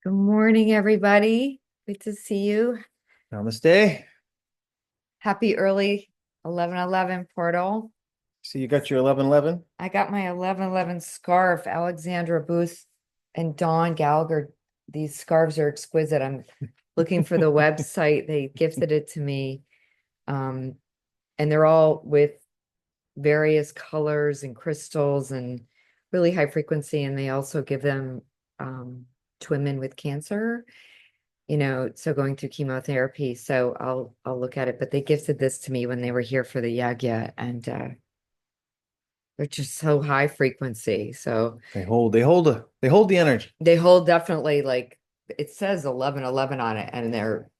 Good morning, everybody. Good to see you. Namaste. Happy early 11:11 portal. See, you got your 1111. I got my 11:11 scarf, Alexandra Booth and Dawn Gallagher. These scarves are exquisite. I'm looking for the website. They gifted it to me. Um, and they're all with various colors and crystals and really high frequency. And they also give them to women with cancer, so going through chemotherapy. So I'll look at it. But they gifted this to me when they were here for the yagya, and they're just so high frequency. So They hold the energy. they hold definitely, like, it says 11:11 on it, and they're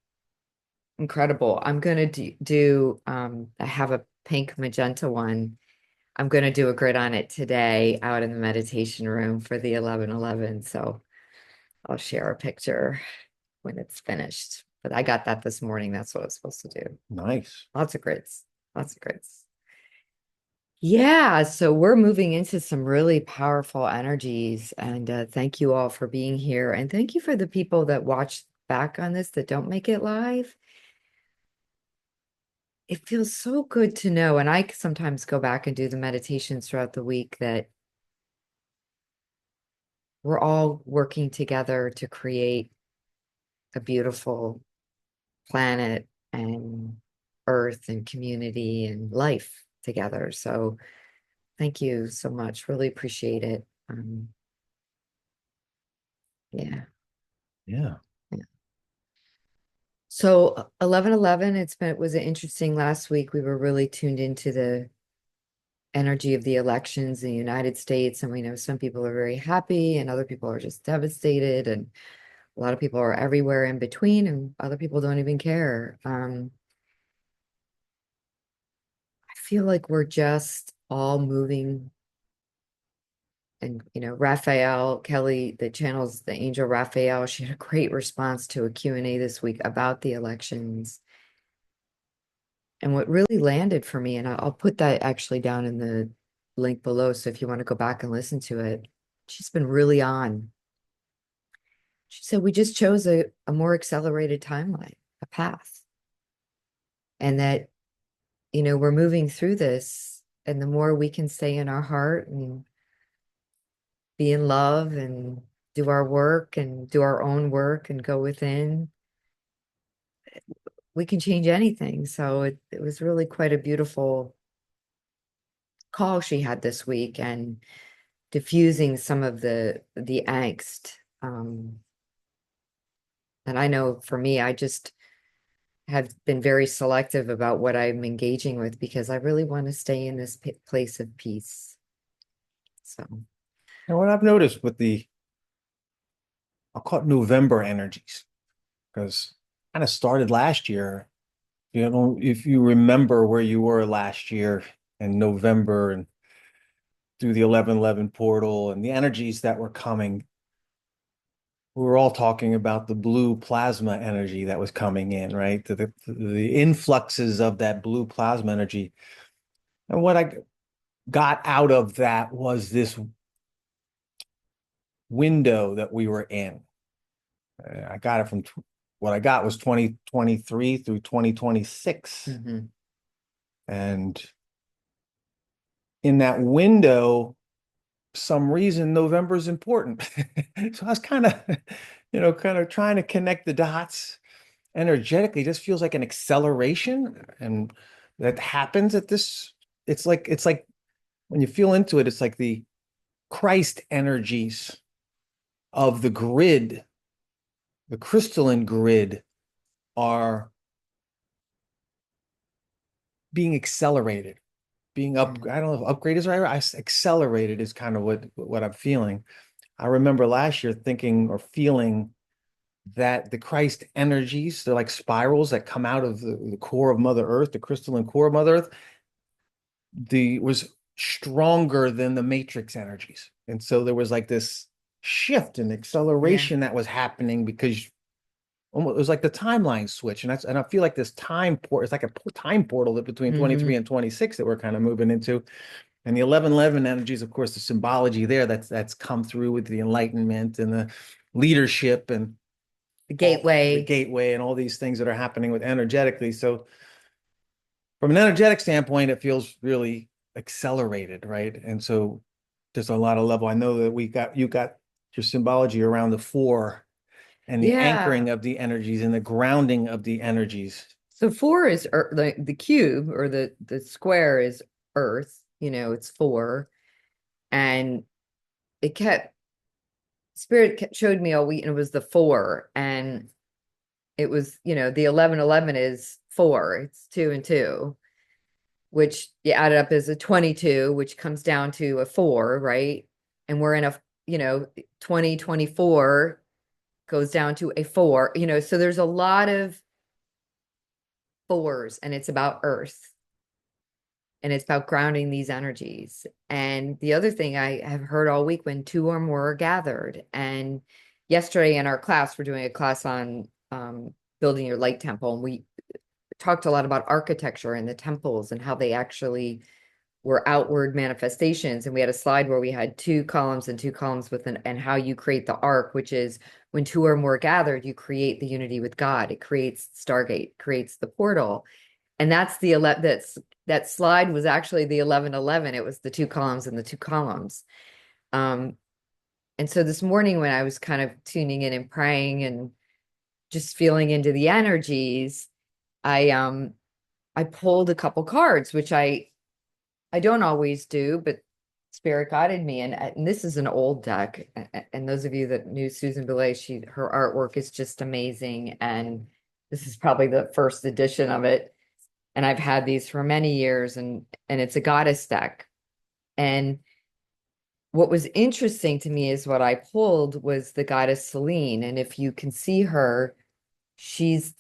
incredible. I'm gonna do I have a pink magenta one. I'm gonna do a grid on it today out in the meditation room for the 11:11. So I'll share a picture when it's finished. But I got that this morning. That's what I was supposed to do. Nice. Lots of grids. Lots of grids. Yeah, so we're moving into some really powerful energies. And thank you all for being here. And thank you for the people that watch back on this that don't make it live. It feels so good to know. And I sometimes go back and do the meditations throughout the week that we're all working together to create a beautiful planet and earth and community and life together. So thank you so much. Really appreciate it. Yeah. Yeah. Yeah. So 11:11, it was an interesting last week. We were really tuned into the energy of the elections in the United States. And we know some people are very happy and other people are just devastated. And a lot of people are everywhere in between, and other people don't even care. I feel like we're just all moving. And Raphael Kelly, that channels the angel Raphael, she had a great response to a Q&A this week about the elections. And what really landed for me, and I'll put that actually down in the link below, so if you want to go back and listen to it, she's been really on. She said we just chose a more accelerated timeline, a path, and that we're moving through this, and the more we can stay in our heart and be in love and do our work and do our own work and go within, we can change anything. So it was really quite a beautiful call she had this week, and diffusing some of the angst. And I know for me, I just have been very selective about what I'm engaging with because I really want to stay in this place of peace. So, And what I've noticed with I'll call it November energies, because kind of started last year. If you remember where you were last year in November and through the 1111 portal and the energies that were coming, we were all talking about the blue plasma energy that was coming in, right? The influxes of that blue plasma energy. And what I got out of that was this window that we were in. I got it from what I got was 2023 through 2026. mhm. And in that window, some reason November is important. So I was kind of trying to connect the dots energetically. It just feels like an acceleration, and that happens at this. It's like when you feel into it, it's like the Christ energies of the grid, the crystalline grid, are being accelerated, being up. Mm. I don't know if upgrade is right. Accelerated is kind of what I'm feeling. I remember last year thinking or feeling that the Christ energies, they're like spirals that come out of the core of Mother Earth, the crystalline core of Mother Earth, was stronger than the matrix energies. And so there was like this shift and Yeah. acceleration that was happening because almost it was like the timeline switch. And I feel like this time port, it's like a time portal that between 23 Hmm. and 26 that we're kind of moving into. And the 1111 energies, of course, the symbology there that's come through with the enlightenment and the leadership and The all the gateway. gateway and all these things that are happening with energetically. So from an energetic standpoint, it feels really accelerated, right? And so there's a lot of level. I know that you got your symbology around the four and the Yeah. anchoring of the energies and the grounding of the energies. So four is the cube, or the square is Earth, it's four. And it kept showed me all week, and it was the four. And it was, the 1111 is four. It's two and two, which you add it up as a 22, which comes down to a four, right? And we're in a, 2024 goes down to a four, so there's a lot of fours, and it's about Earth, and it's about grounding these energies. And the other thing I have heard all week, when two or more are gathered. And yesterday in our class, we're doing a class on building your light temple, and we talked a lot about architecture and the temples and how they actually were outward manifestations. And we had a slide where we had two columns and two columns and how you create the arc, which is when two or more gathered, you create the unity with God. It creates Stargate, creates the portal. And that's that slide was actually the 1111. It was the two columns and the two columns. And so this morning, when I was kind of tuning in and praying and just feeling into the energies, I pulled a couple cards, which I don't always do, but Spirit guided me. And this is an old deck. And those of you that knew Susan Belay, her artwork is just amazing. And this is probably the first edition of it. And I've had these for many years, and it's a goddess deck. And what was interesting to me is what I pulled was the goddess Selene. And if you can see her, she's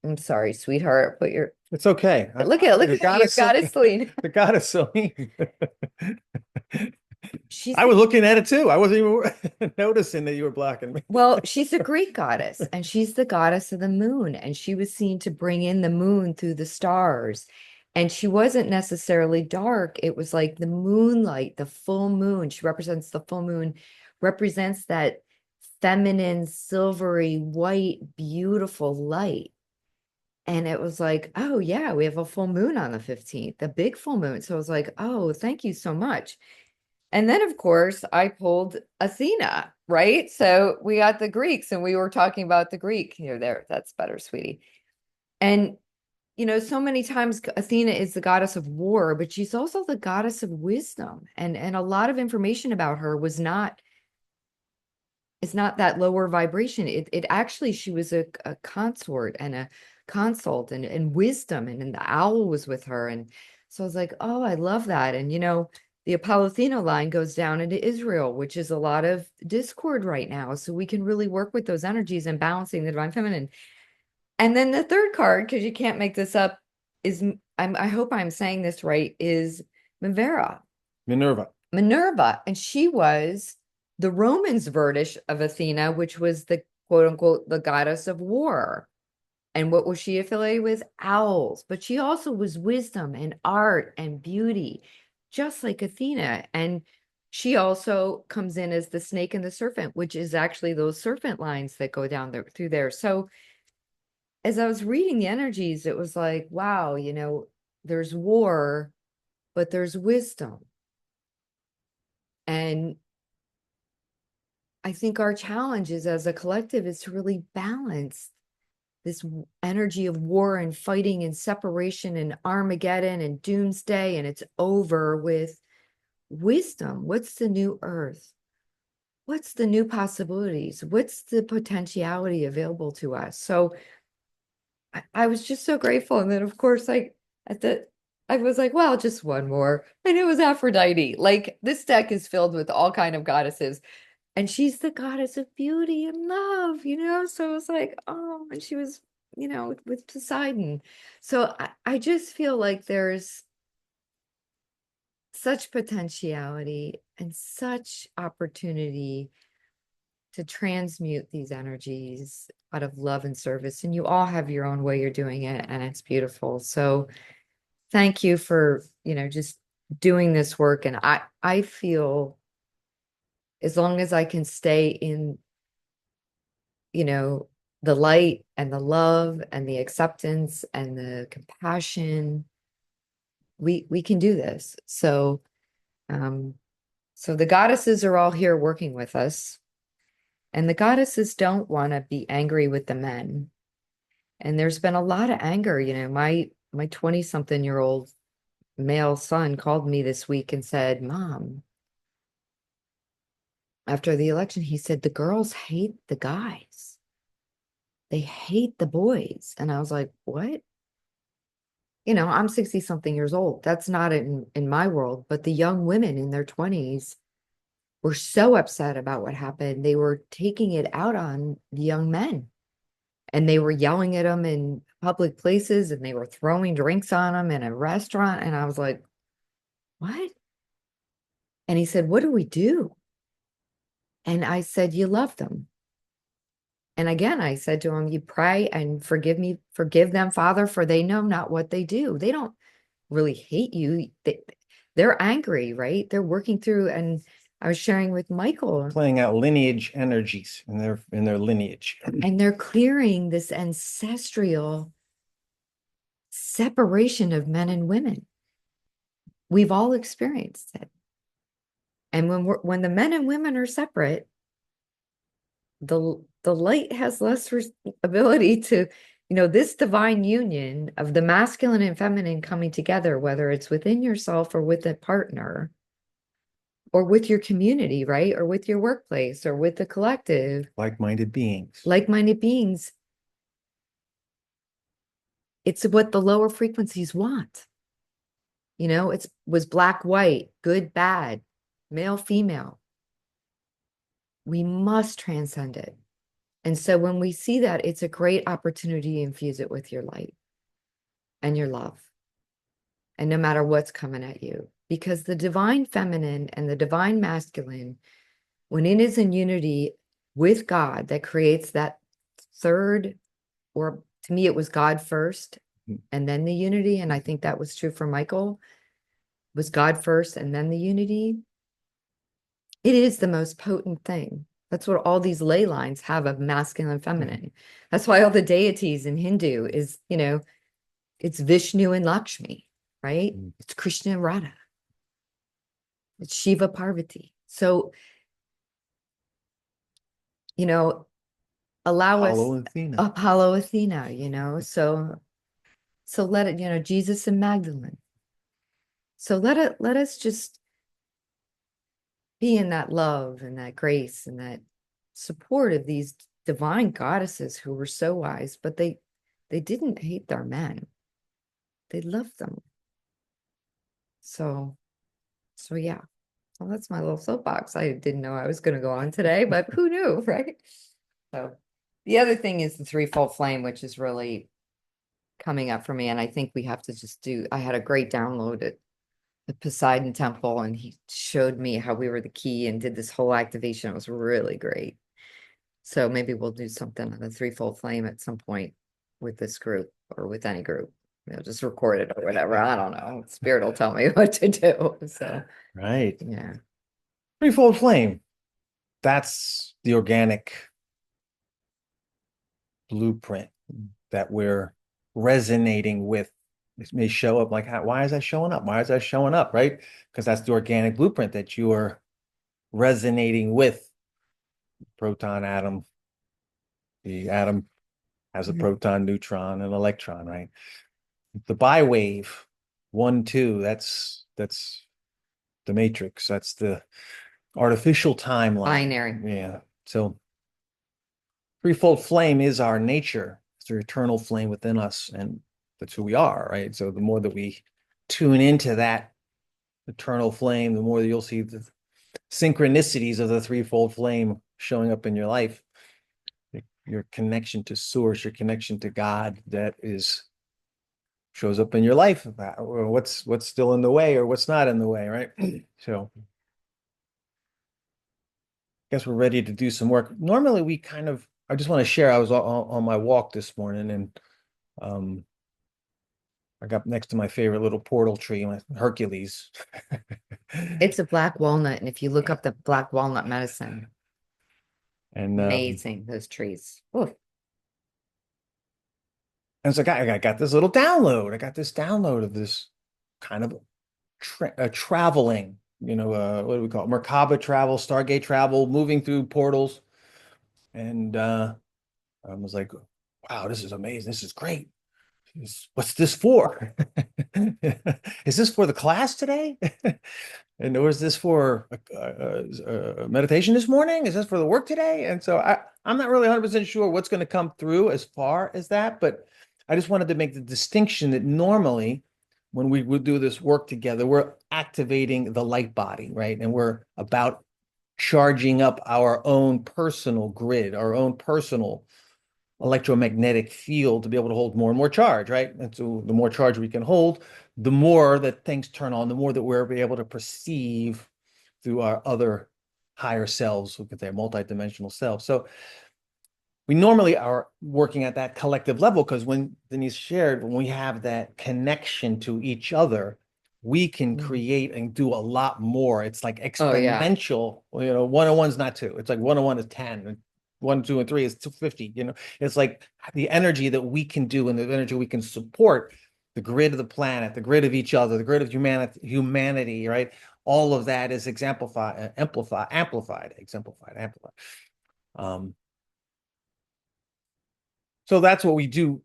I'm sorry, sweetheart, It's okay. look The at you, goddess, goddess Selene. the goddess Selene. She's I was looking at it too. I wasn't even noticing that you were blocking me. Well, she's a Greek goddess, and she's the goddess of the moon, and she was seen to bring in the moon through the stars. And she wasn't necessarily dark. It was like the moonlight, the full moon. She represents the full moon, represents that feminine, silvery, white, beautiful light. And it was like, oh yeah, we have a full moon on the 15th, the big full moon. So I was like, oh, thank you so much. And then, of course, I pulled Athena, right? So we got the Greeks, and we were talking about the Greek. Here, there, that's better, sweetie. And, so many times Athena is the goddess of war, but she's also the goddess of wisdom. And a lot of information about her is not that lower vibration. It actually, she was a consort and a consult and wisdom, and the owl was with her. And so I was like, oh, I love that. And the Apollo Athena line goes down into Israel, which is a lot of discord right now. So we can really work with those energies and balancing the divine feminine. And then the third card, because you can't make this up, is I hope I'm saying this right, is Minerva. Minerva. Minerva, and she was the Romans' verdict of Athena, which was the quote unquote the goddess of war. And what was she affiliated with? Owls. But she also was wisdom and art and beauty, just like Athena. And she also comes in as the snake and the serpent, which is actually those serpent lines that go down there through there. So as I was reading the energies, it was like, wow, there's war, but there's wisdom. And I think our challenge is, as a collective, is to really balance this energy of war and fighting and separation and Armageddon and doomsday, and it's over, with wisdom. What's the new earth? What's the new possibilities? What's the potentiality available to us? So I was just so grateful. And then, of course, I was like, well, just one more. And it was Aphrodite. Like, this deck is filled with all kind of goddesses. And she's the goddess of beauty and love, So it was like, oh, and she was, with Poseidon. So I just feel like there's such potentiality and such opportunity to transmute these energies out of love and service. And you all have your own way you're doing it, and it's beautiful. So thank you for, just doing this work, and I feel as long as I can stay in, you know, the light and the love and the acceptance and the compassion, we can do this. Um, so the goddesses are all here working with us, and the goddesses don't want to be angry with the men. And there's been a lot of anger, my 20 something year old male son called me this week and said, Mom, after the election, he said, the girls hate the guys. They hate the boys. And I was like, what? I'm 60 something years old. That's not in my world, but the young women in their 20s were so upset about what happened. They were taking it out on the young men, and they were yelling at them in public places, and they were throwing drinks on them in a restaurant. And I was like, what? And he said, what do we do? And I said, you love them. And again, I said to him, you pray and forgive them, Father, for they know not what they do. They don't really hate you. They're angry, right? They're working through, and I was sharing with Michael, Playing out lineage energies in their lineage. and they're clearing this ancestral separation of men and women. We've all experienced it. And when the men and women are separate, the light has less ability to, this divine union of the masculine and feminine coming together, whether it's within yourself or with a partner or with your community, right? Or with your workplace or with the collective, Like-minded beings. like-minded beings. It's what the lower frequencies want. It was black, white, good, bad, male, female. We must transcend it. And so when we see that, it's a great opportunity to infuse it with your light and your love. And no matter what's coming at you, because the divine feminine and the divine masculine, when it is in unity with God, that creates that third, or to me, it was God first and then the unity. And I think that was true for Michael, was God first and then the unity. It is the most potent thing. That's what all these ley lines have of masculine and feminine. That's why all the deities in Hindu is, it's Vishnu and Lakshmi, right? It's Krishna and Radha. It's Shiva Parvati. So, allow us Apollo Athena, so let it, Jesus and Magdalene. So let us just be in that love and that grace and that support of these divine goddesses who were so wise, but they didn't hate their men. They loved them. So yeah. Well, that's my little soapbox. I didn't know I was going to go on today, but who knew, right? So the other thing is the threefold flame, which is really coming up for me. And I think we have to just I had a great download at the Poseidon Temple, and he showed me how we were the key and did this whole activation. It was really great. So maybe we'll do something on the threefold flame at some point with this group or with any group. Just record it or whatever. I don't know. Spirit will tell me what to do. So right. yeah. Threefold flame. That's the organic blueprint that we're resonating with. This may show up like, why is that showing up? Why is that showing up? Right? Because that's the organic blueprint that you are resonating with. Proton atom. The atom has a proton, neutron, and electron, right? The biwave, 1, 2, that's the matrix. That's the artificial timeline. Binary. Yeah. So threefold flame is our nature. It's the eternal flame within us, and that's who we are, right? So the more that we tune into that eternal flame, the more that you'll see the synchronicities of the threefold flame showing up in your life. Your connection to source, your connection to God, that shows up in your life. Or what's still in the way or what's not in the way, right? So I guess we're ready to do some work. Normally I just want to share, I was on my walk this morning, and I got next to my favorite little portal tree, Hercules. It's a black walnut, and if you look up the black walnut medicine, And amazing, those trees. Oof. and so I got this little download. I got this download of this kind of traveling, what do we call it? Merkaba travel, Stargate travel, moving through portals. And I was like, wow, this is amazing. This is great. What's this for? Is this for the class today? And was this for meditation this morning? Is this for the work today? And so I'm not really 100% sure what's going to come through as far as that, but I just wanted to make the distinction that normally when we would do this work together, we're activating the light body, right? And we're about charging up our own personal grid, our own personal electromagnetic field to be able to hold more and more charge, right? And so the more charge we can hold, the more that things turn on, the more that we're able to perceive through our other higher selves, we could say multidimensional selves. So we normally are working at that collective level because when Denise shared, when we have that connection to each other, we can Mhm. create and do a lot more. It's like Oh yeah. exponential. 101's not two. It's like 101 is 10. And 1, 2, and 3 is 250. It's like the energy that we can do and the energy we can support the grid of the planet, the grid of each other, the grid of humanity, right? All of that is amplified. Um, so that's what we do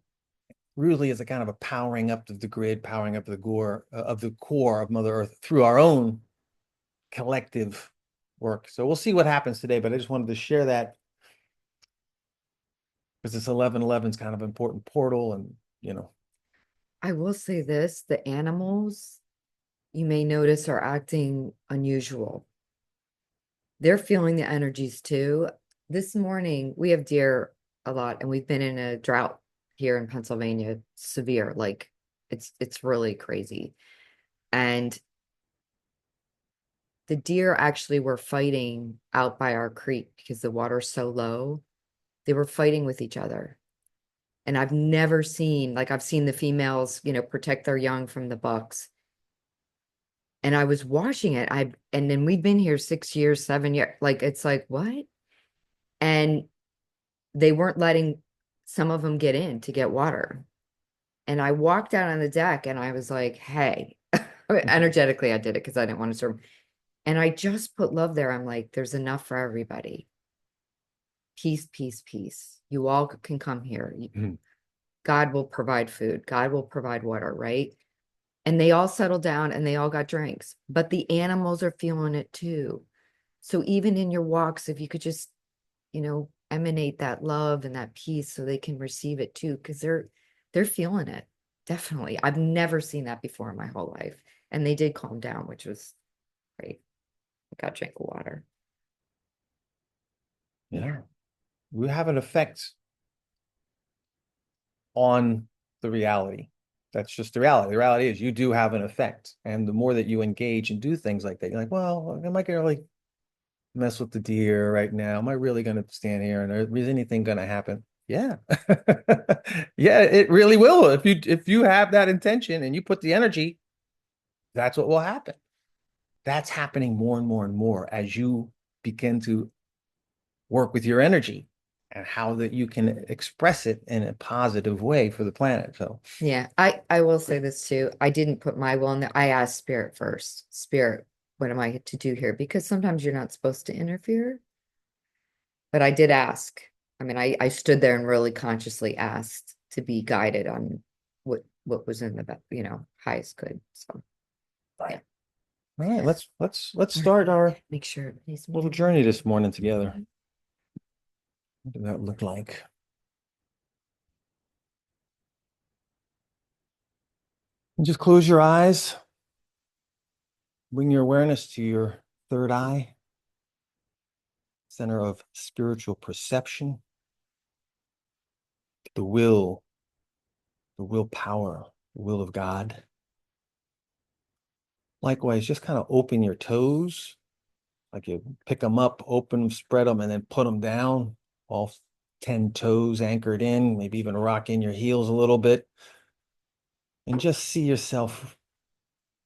really as a kind of a powering up of the grid, powering up of the core of Mother Earth through our own collective work. So we'll see what happens today, but I just wanted to share that because this 1111 is kind of an important portal, and I will say this, the animals you may notice are acting unusual. They're feeling the energies too. This morning we have deer a lot, and we've been in a drought here in Pennsylvania, severe, like it's really crazy. And the deer actually were fighting out by our creek because the water's so low. They were fighting with each other. And I've never seen, like I've seen the females, protect their young from the bucks. And I was watching it. And then we'd been here 6 years, 7 years. Like it's like, what? And they weren't letting some of them get in to get water. And I walked out on the deck and I was like, hey, energetically, I did it because I didn't want to serve. And I just put love there. I'm like, there's enough for everybody. Peace, peace, peace. You all can come here. Mhm. God will provide food. God will provide water, right? And they all settled down and they all got drinks, but the animals are feeling it too. So even in your walks, if you could just, emanate that love and that peace so they can receive it too, because they're feeling it. Definitely. I've never seen that before in my whole life. And they did calm down, which was great. I got drink of water. Yeah. Yeah, we have an effect on the reality. That's just the reality. The reality is you do have an effect. And the more that you engage and do things like that, you're like, well, am I going to really mess with the deer right now? Am I really going to stand here and is anything going to happen? Yeah. Yeah, it really will. If you have that intention and you put the energy, that's what will happen. That's happening more and more and more as you begin to work with your energy and how that you can express it in a positive way for the planet. So Yeah, I will say this too. I didn't put my will in there. I asked spirit first. Spirit, what am I to do here? Because sometimes you're not supposed to interfere. But I did ask. I mean, I stood there and really consciously asked to be guided on what was in the highest good. So yeah. all right, let's All right. start our Make sure it needs little me. journey this morning together. What does that look like? And just close your eyes. Bring your awareness to your third eye, center of spiritual perception, the will, the willpower, the will of God. Likewise, just kind of open your toes, like you pick them up, open them, spread them, and then put them down, all 10 toes anchored in, maybe even rock in your heels a little bit. And just see yourself,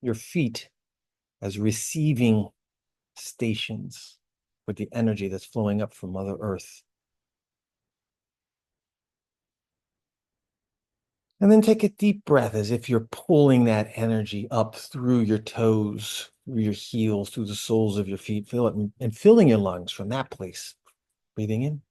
your feet, as receiving stations with the energy that's flowing up from Mother Earth. And then take a deep breath as if you're pulling that energy up through your toes, through your heels, through the soles of your feet. Feel it and filling your lungs from that place. Breathing in.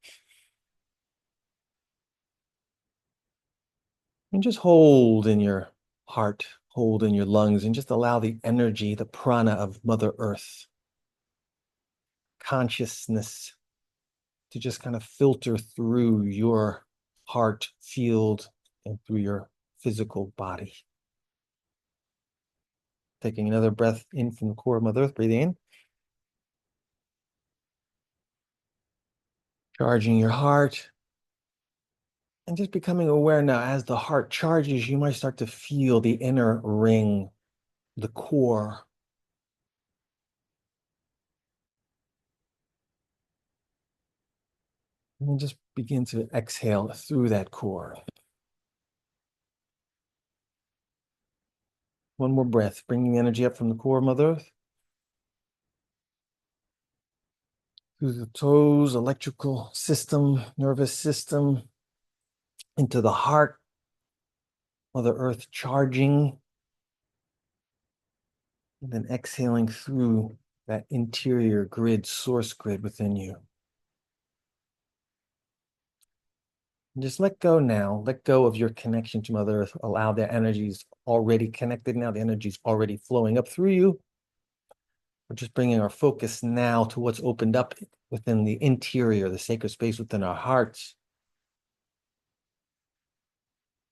And just hold in your heart, hold in your lungs, and just allow the energy, the prana of Mother Earth, consciousness to just kind of filter through your heart field and through your physical body. Taking another breath in from the core of Mother Earth, breathing in. Charging your heart. And just becoming aware now, as the heart charges, you might start to feel the inner ring, the core. And then just begin to exhale through that core. One more breath, bringing the energy up from the core of Mother Earth. Through the toes, electrical system, nervous system, into the heart, Mother Earth charging, and then exhaling through that interior grid, source grid within you. And just let go now. Let go of your connection to Mother Earth. Allow the energies already connected now. The energy's already flowing up through you. We're just bringing our focus now to what's opened up within the interior, the sacred space within our hearts.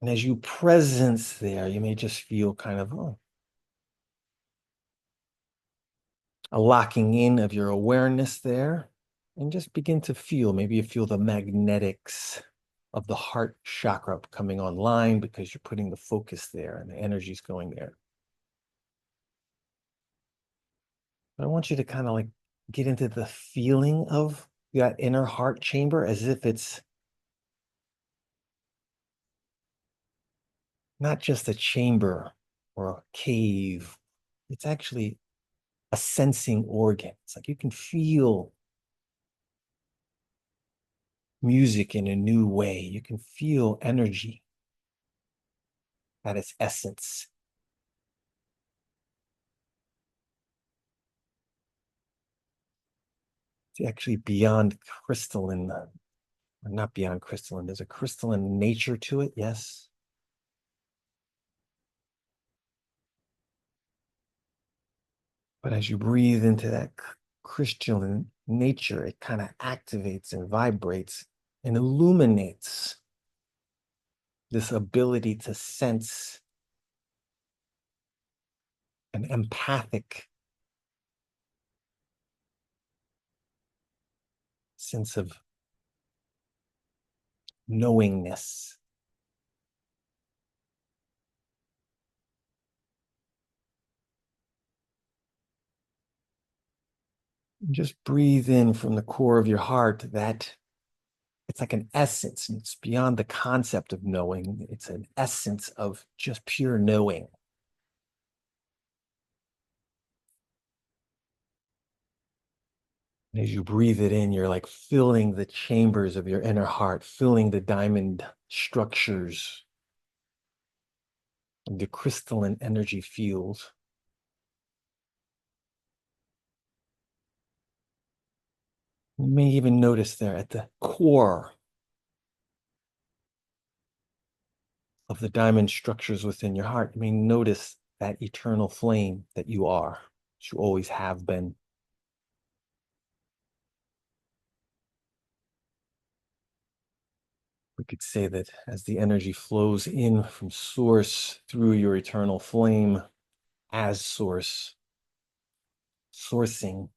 And as you presence there, you may just feel kind of a locking in of your awareness there. And just begin to feel, maybe you feel the magnetics of the heart chakra coming online because you're putting the focus there and the energy's going there. But I want you to kind of like get into the feeling of that inner heart chamber as if it's not just a chamber or a cave. It's actually a sensing organ. It's like you can feel music in a new way. You can feel energy at its essence. It's actually beyond crystalline, or not beyond crystalline. There's a crystalline nature to it, yes. But as you breathe into that crystalline nature, it kind of activates and vibrates and illuminates this ability to sense an empathic sense of knowingness. Just breathe in from the core of your heart that it's like an essence, and it's beyond the concept of knowing. It's an essence of just pure knowing. And as you breathe it in, you're like filling the chambers of your inner heart, filling the diamond structures of the crystalline energy field. You may even notice there at the core of the diamond structures within your heart, you may notice that eternal flame that you are, that you always have been. We could say that as the energy flows in from source through your eternal flame as source, sourcing,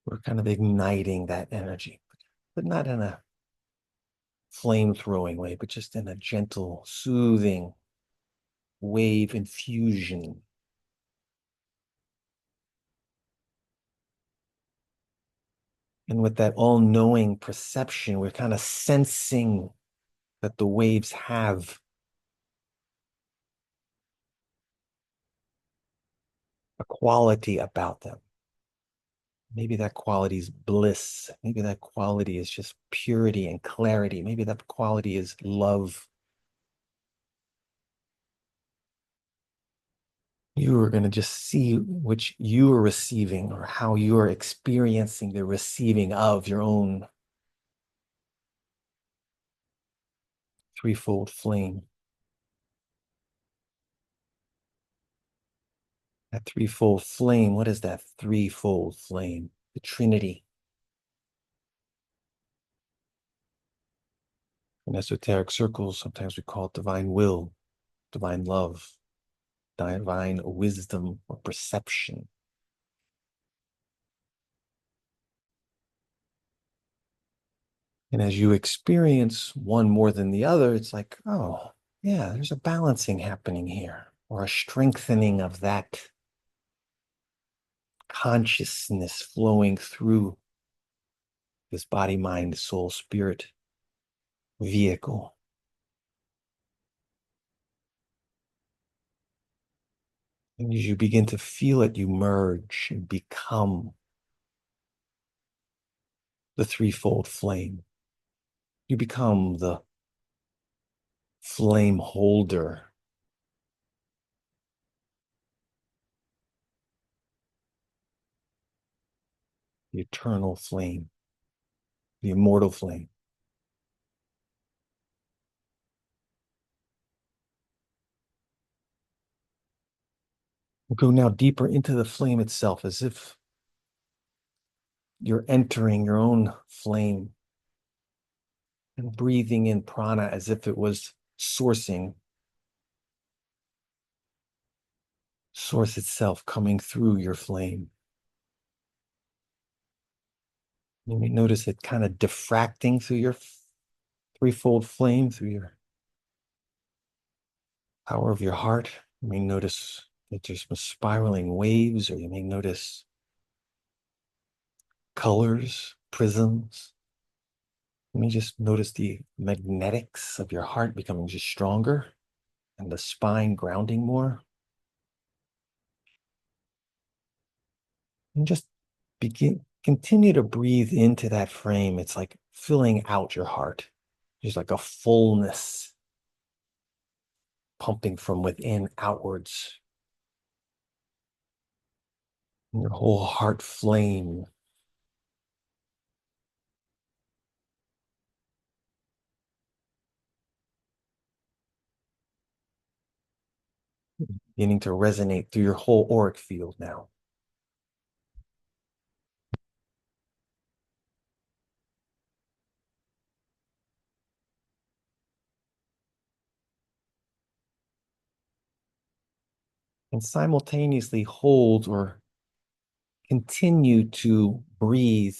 we're kind of igniting that energy, but not in a flame-throwing way, but just in a gentle, soothing wave infusion. And with that all-knowing perception, we're kind of sensing that the waves have a quality about them. Maybe that quality is bliss. Maybe that quality is just purity and clarity. Maybe that quality is love. You are going to just see which you are receiving or how you are experiencing the receiving of your own threefold flame. That threefold flame, what is that threefold flame? The Trinity. In esoteric circles, sometimes we call it divine will, divine love, divine wisdom or perception. And as you experience one more than the other, it's like, oh, yeah, there's a balancing happening here, or a strengthening of that consciousness flowing through this body, mind, soul, spirit vehicle. And as you begin to feel it, you merge and become the threefold flame. You become the flame holder, the eternal flame, the immortal flame. We'll go now deeper into the flame itself, as if you're entering your own flame and breathing in prana as if it was sourcing, source itself coming through your flame. You may notice it kind of diffracting through your threefold flame, through your power of your heart. You may notice that there's some spiraling waves, or you may notice colors, prisms. You may just notice the magnetics of your heart becoming just stronger and the spine grounding more. And just continue to breathe into that frame. It's like filling out your heart. There's like a fullness pumping from within outwards. And your whole heart flame beginning to resonate through your whole auric field now. And simultaneously hold or continue to breathe,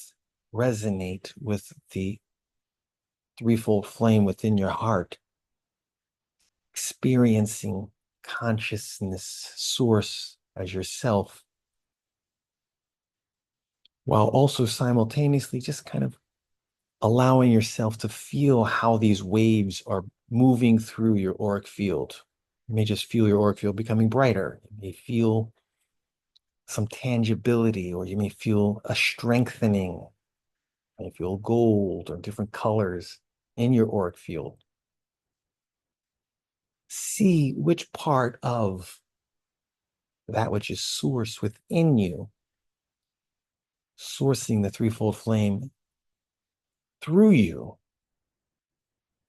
resonate with the threefold flame within your heart, experiencing consciousness source as yourself, while also simultaneously just kind of allowing yourself to feel how these waves are moving through your auric field. You may just feel your auric field becoming brighter. You may feel some tangibility, or you may feel a strengthening. You may feel gold or different colors in your auric field. See which part of that which is source within you, sourcing the threefold flame through you,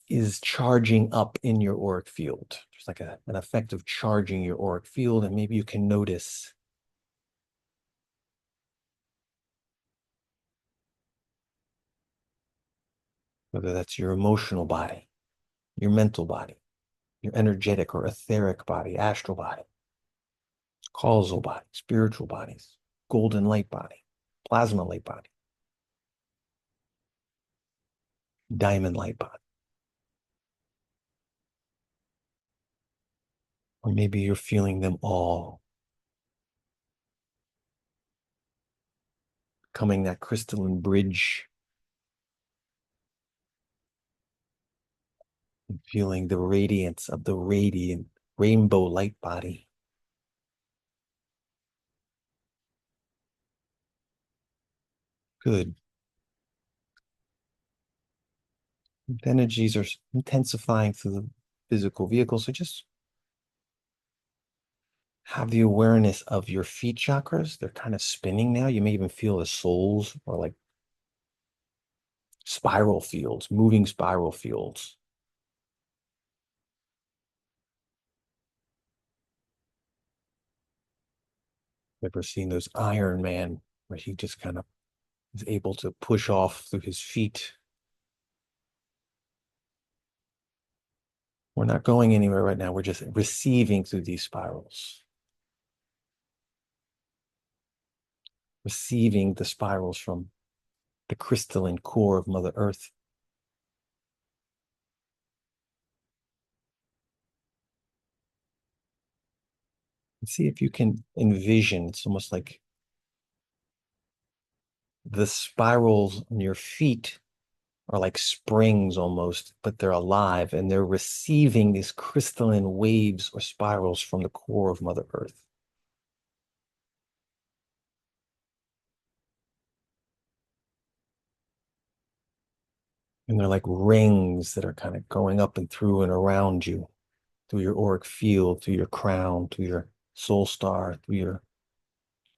is charging up in your auric field. There's like an effect of charging your auric field, and maybe you can notice whether that's your emotional body, your mental body, your energetic or etheric body, astral body, causal body, spiritual bodies, golden light body, plasma light body, diamond light body. Or maybe you're feeling them all becoming that crystalline bridge And feeling the radiance of the radiant rainbow light body. Good. The energies are intensifying through the physical vehicle. So just have the awareness of your feet chakras. They're kind of spinning now. You may even feel the soles or like spiral fields, moving spiral fields. Ever seen those Iron Man where he just kind of is able to push off through his feet? We're not going anywhere right now. We're just receiving through these spirals, receiving the spirals from the crystalline core of Mother Earth. And see if you can envision, it's almost like the spirals on your feet are like springs almost, but they're alive and they're receiving these crystalline waves or spirals from the core of Mother Earth. And they're like rings that are kind of going up and through and around you, through your auric field, through your crown, through your soul star, through your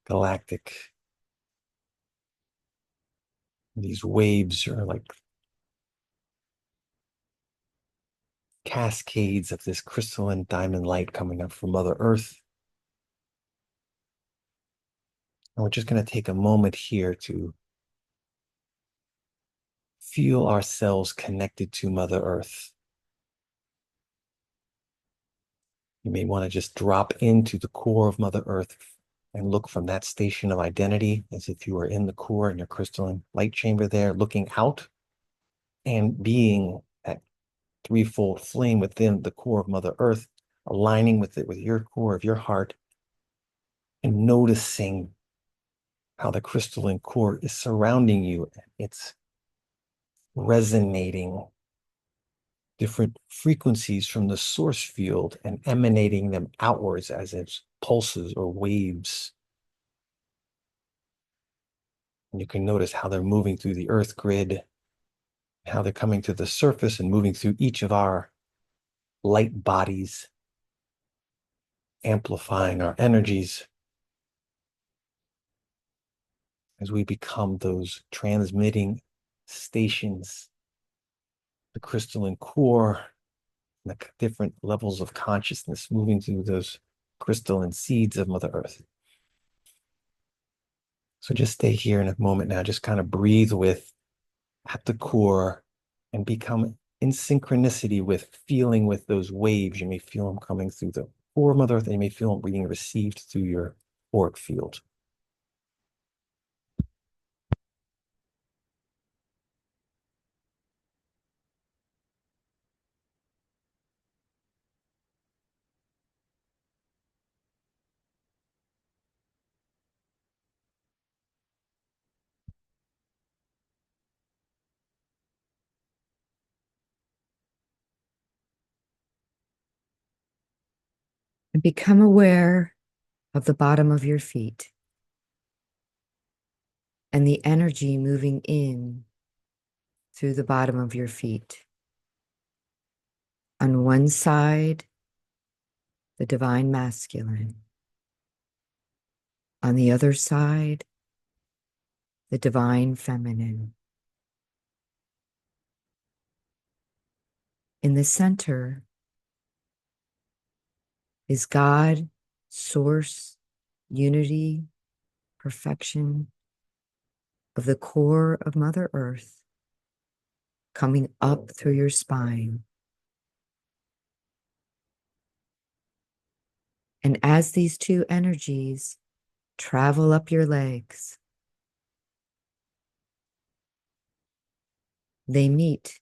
galactic. These waves are like cascades of this crystalline diamond light coming up from Mother Earth. And we're just going to take a moment here to feel ourselves connected to Mother Earth. You may want to just drop into the core of Mother Earth and look from that station of identity as if you were in the core in your crystalline light chamber there, looking out and being that threefold flame within the core of Mother Earth, aligning with it with your core of your heart and noticing how the crystalline core is surrounding you. It's resonating different frequencies from the source field and emanating them outwards as it's pulses or waves. And you can notice how they're moving through the earth grid, how they're coming to the surface and moving through each of our light bodies, amplifying our energies as we become those transmitting stations, the crystalline core, the different levels of consciousness moving through those crystalline seeds of Mother Earth. So just stay here in a moment now, just kind of breathe with at the core and become in synchronicity with feeling with those waves. You may feel them coming through the core of Mother Earth, and you may feel them being received through your auric field. And become aware of the bottom of your feet and the energy moving in through the bottom of your feet. On one side, the divine masculine. On the other side, the divine feminine. In the center is God, source, unity, perfection of the core of Mother Earth coming up through your spine. And as these two energies travel up your legs, they meet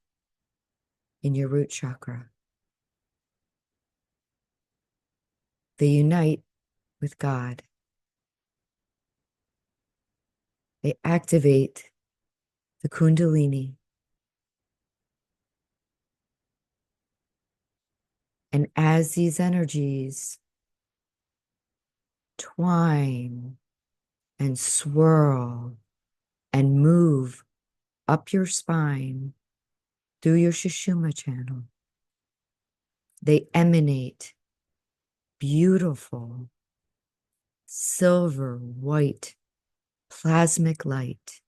in your root chakra. They unite with God. They activate the Kundalini. And as these energies twine and swirl and move up your spine through your Sushumna channel, they emanate beautiful silver white plasmic light,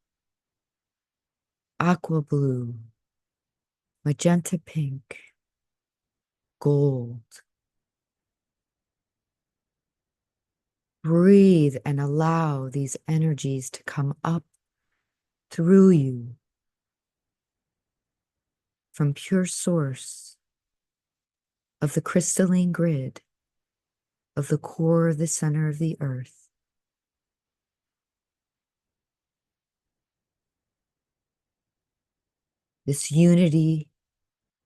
aqua blue, magenta pink, gold. Breathe and allow these energies to come up through you from pure source of the crystalline grid of the core of the center of the earth. This unity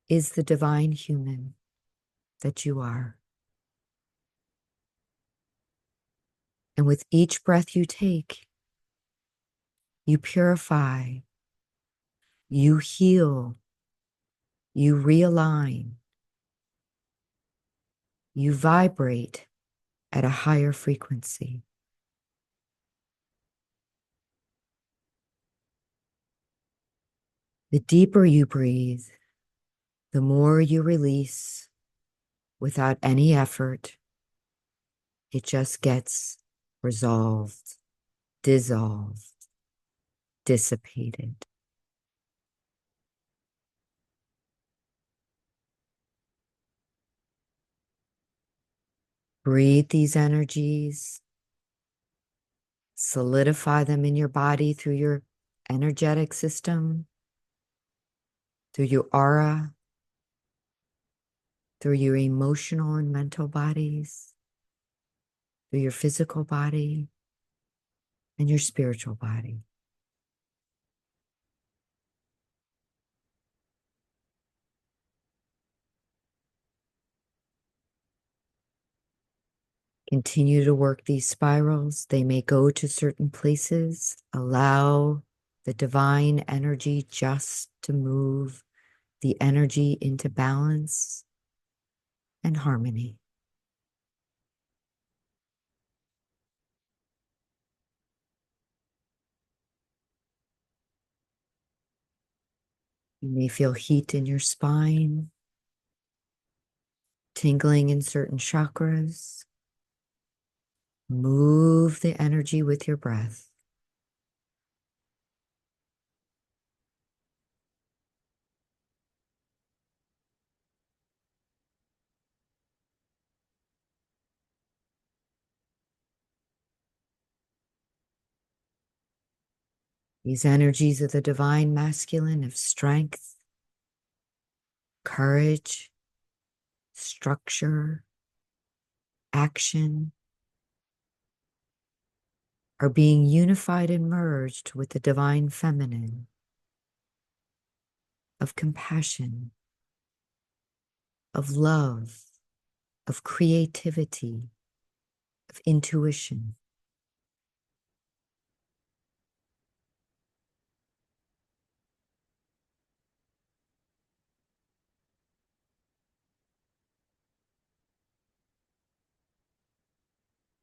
is the divine human that you are. And with each breath you take, you purify, you heal, you realign, you vibrate at a higher frequency. The deeper you breathe, the more you release without any effort. It just gets resolved, dissolved, dissipated. Breathe these energies, solidify them in your body through your energetic system, through your aura, through your emotional and mental bodies, through your physical body and your spiritual body. Continue to work these spirals. They may go to certain places. Allow the divine energy just to move the energy into balance and harmony. You may feel heat in your spine, tingling in certain chakras. Move the energy with your breath. These energies of the divine masculine of strength, courage, structure, action are being unified and merged with the divine feminine of compassion, of love, of creativity, of intuition.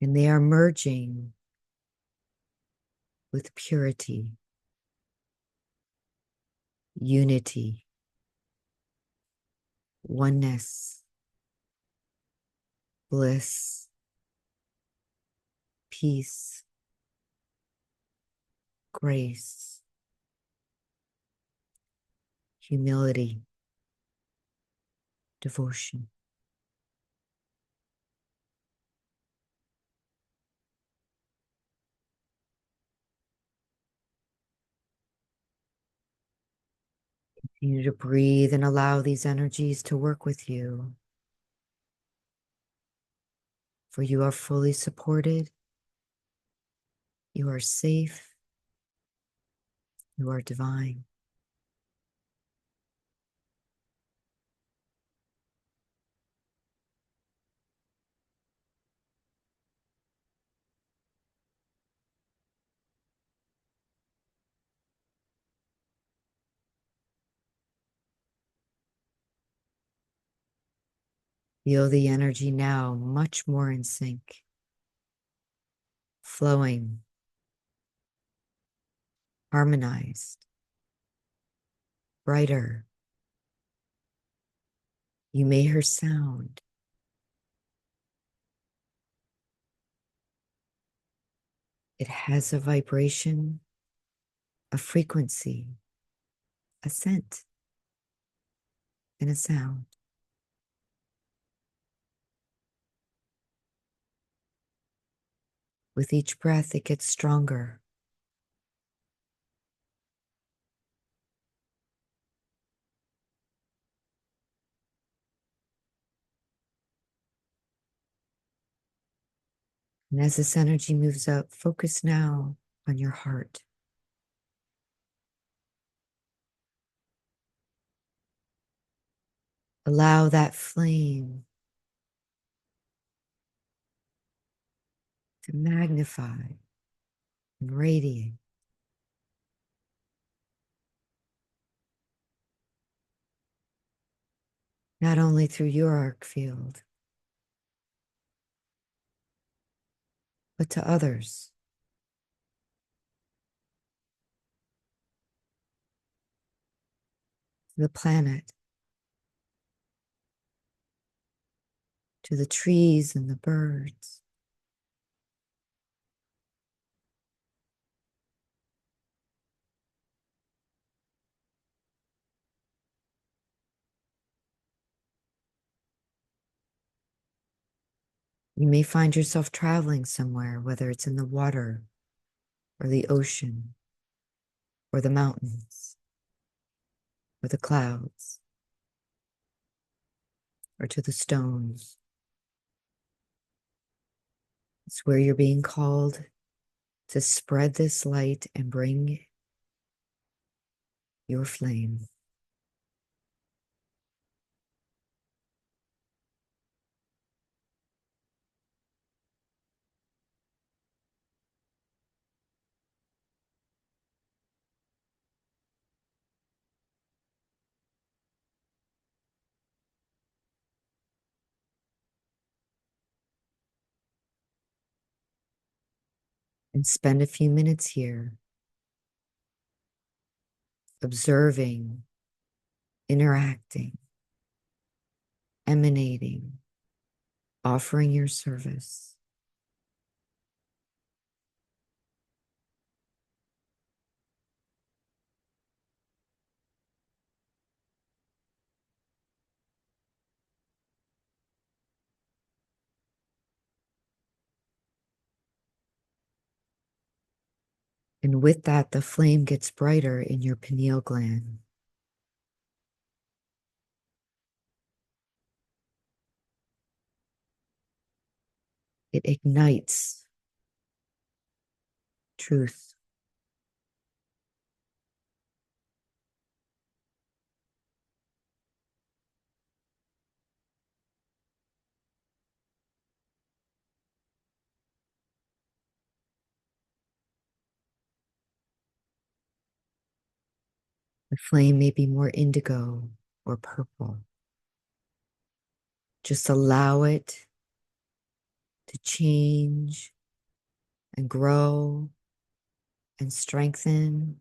And they are merging with purity, unity, oneness, bliss, peace, grace, humility, devotion. Continue to breathe and allow these energies to work with you. For you are fully supported, you are safe, you are divine. Feel the energy now much more in sync, flowing, harmonized, brighter. You may hear sound. It has a vibration, a frequency, a scent, and a sound. With each breath, it gets stronger. And as this energy moves up, focus now on your heart. Allow that flame to magnify and radiate, not only through your arc field, but to others. To the planet, to the trees and the birds. You may find yourself traveling somewhere, whether it's in the water or the ocean or the mountains or the clouds or to the stones. It's where you're being called to spread this light and bring your flame. And spend a few minutes here observing, interacting, emanating, offering your service. And with that, the flame gets brighter in your pineal gland. It ignites truth. The flame may be more indigo or purple. Just allow it to change and grow and strengthen.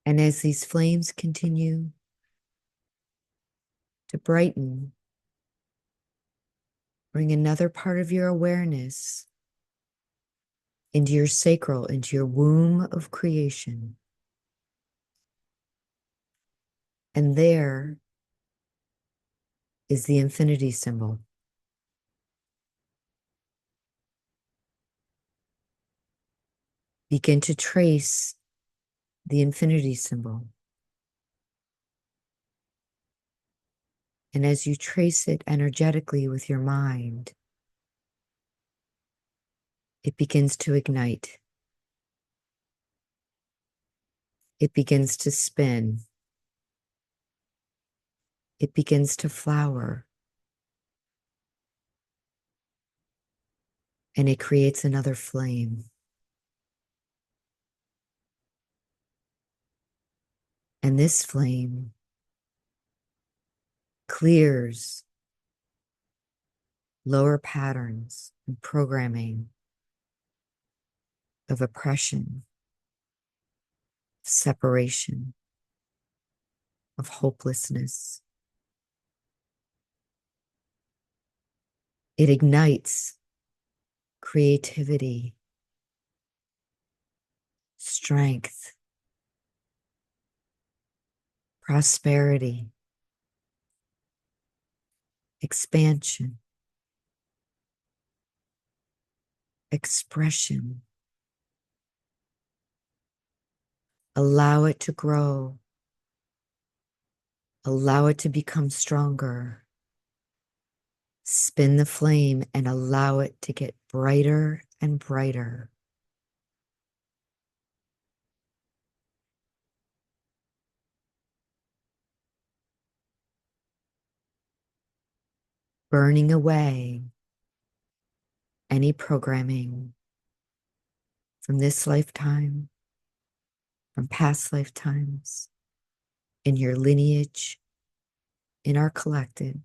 And as these flames continue to brighten, bring another part of your awareness into your sacral, into your womb of creation. And there is the infinity symbol. Begin to trace the infinity symbol. And as you trace it energetically with your mind, it begins to ignite. It begins to spin. it begins to flower and it creates another flame. And this flame clears lower patterns and programming of oppression, separation, of hopelessness. It ignites creativity, strength, prosperity, expansion, expression. Allow it to grow. Allow it to become stronger. Spin the flame and allow it to get brighter and brighter. Burning away any programming from this lifetime, from past lifetimes, in your lineage, in our collective,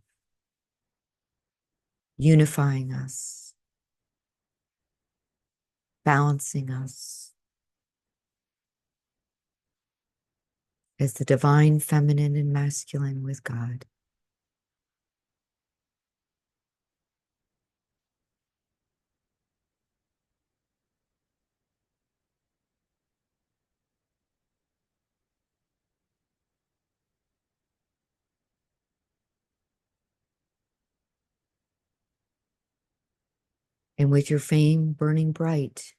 unifying us, balancing us as the divine feminine and masculine with God. And with your flame burning bright,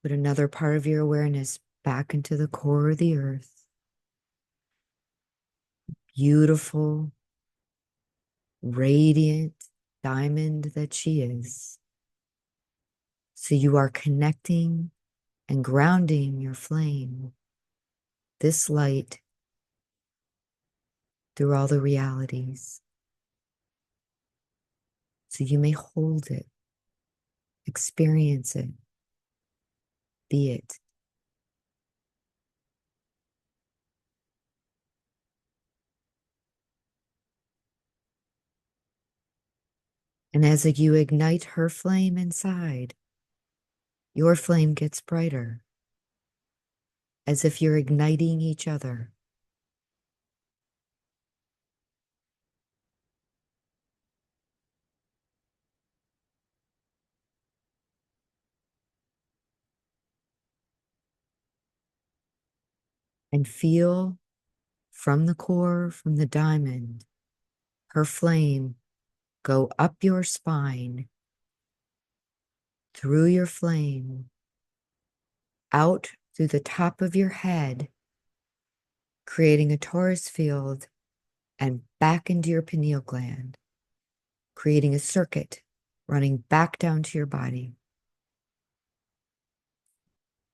put another part of your awareness back into the core of the earth. Beautiful, radiant diamond that she is. So you are connecting and grounding your flame, this light, through all the realities. So you may hold it, experience it, be it. And as you ignite her flame inside, your flame gets brighter, as if you're igniting each other. And feel from the core, from the diamond, her flame go up your spine, through your flame, out through the top of your head, creating a torus field, and back into your pineal gland, creating a circuit running back down to your body.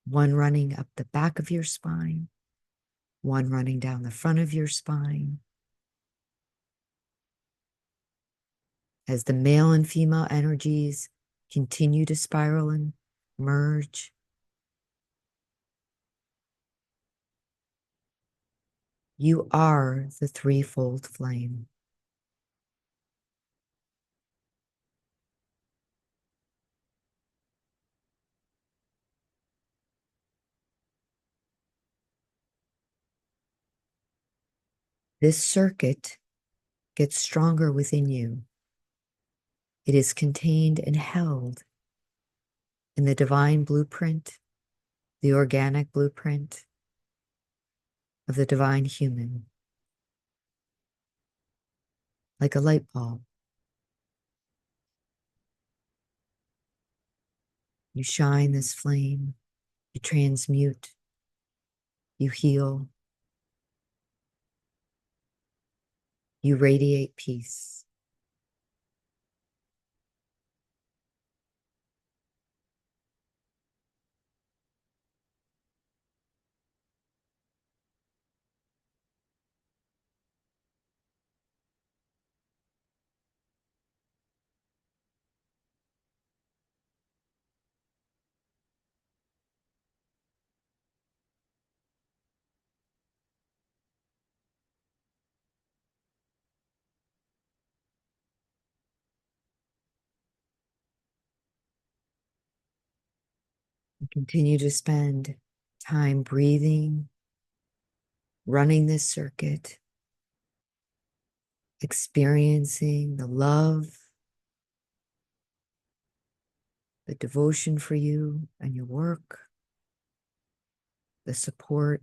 One running up the back of your spine, one running down the front of your spine. As the male and female energies continue to spiral and merge, you are the threefold flame. This circuit gets stronger within you. It is contained and held in the divine blueprint, the organic blueprint of the divine human, like a light bulb. You shine this flame, you transmute, you heal, you radiate peace. Continue to spend time breathing, running this circuit, experiencing the love, the devotion for you and your work, the support.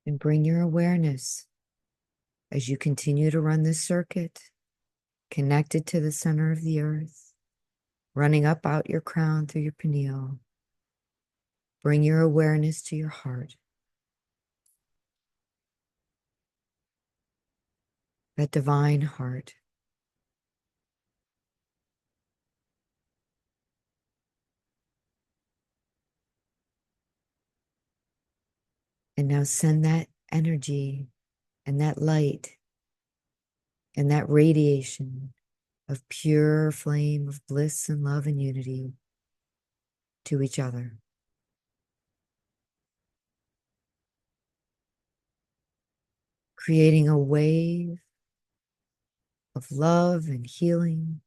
And bring your awareness as you continue to run this circuit, connected to the center of the earth, running up out your crown through your pineal. Bring your awareness to your heart, that divine heart. And now send that energy and that light and that radiation of pure flame of bliss and love and unity to each other. Creating a wave of love and healing,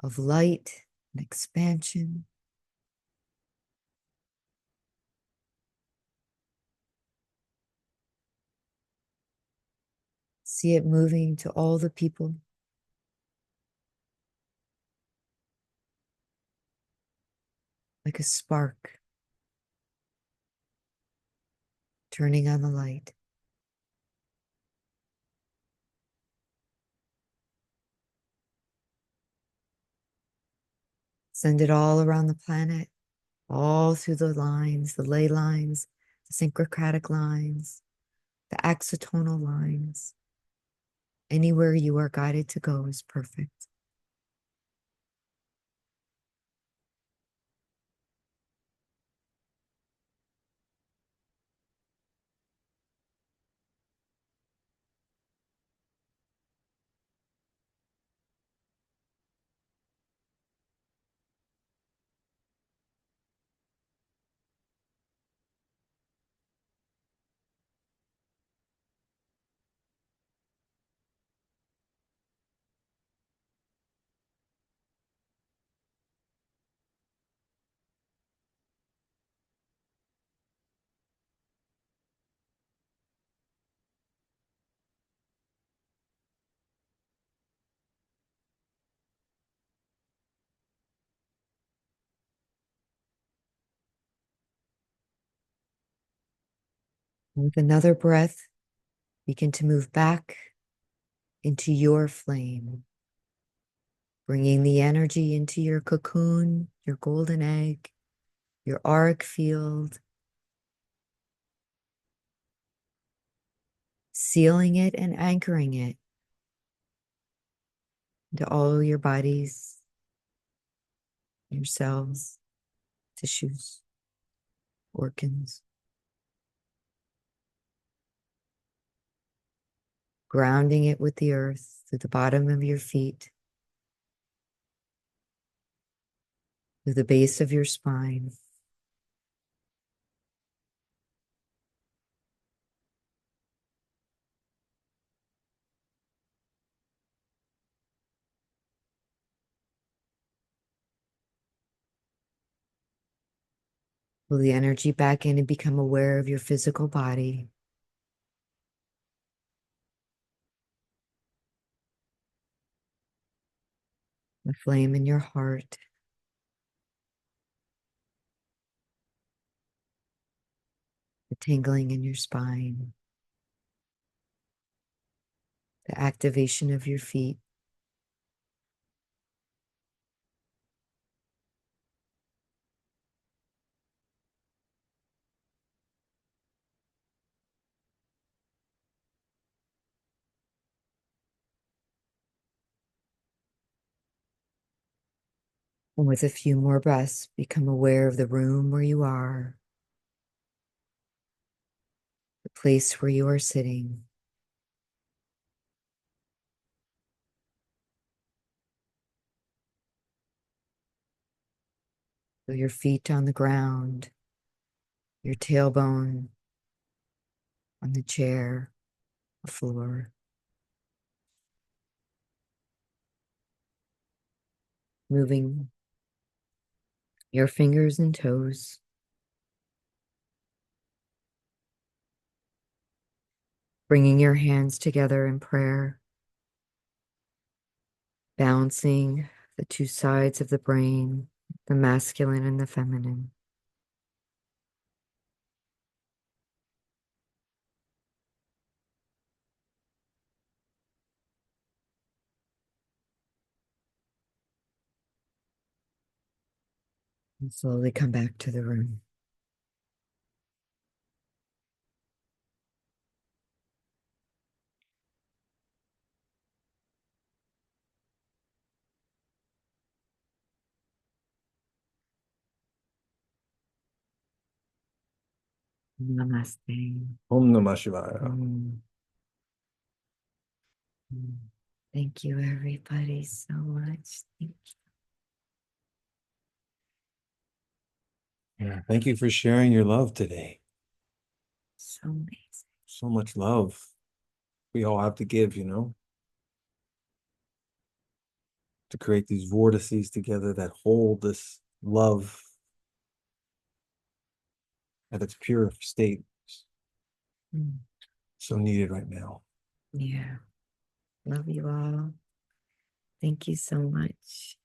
of light and expansion. See it moving to all the people, like a spark, turning on the light. Send it all around the planet, all through the lines, the ley lines, the syncrotic lines, the axotonal lines. Anywhere you are guided to go is perfect. With another breath, begin to move back into your flame, bringing the energy into your cocoon, your golden egg, your auric field, sealing it and anchoring it into all your bodies, your cells, tissues, organs, grounding it with the earth through the bottom of your feet, through the base of your spine. Pull the energy back in and become aware of your physical body. The flame in your heart, the tingling in your spine, the activation of your feet. And with a few more breaths, become aware of the room where you are, the place where you are sitting. Feel your feet on the ground, your tailbone on the chair, the floor, moving your fingers and toes, bringing your hands together in prayer, balancing the two sides of the brain, the masculine and the feminine. And slowly come back to the room. Namaste. Om Namah Shivaya. Mm, mm. Thank you, everybody, so much. Thank you. Yeah. Thank you for sharing your love today. So amazing. So much love we all have to give, to create these vortices together that hold this love at its pure state. Mm, So needed right now. yeah. Love you all. Thank you so much.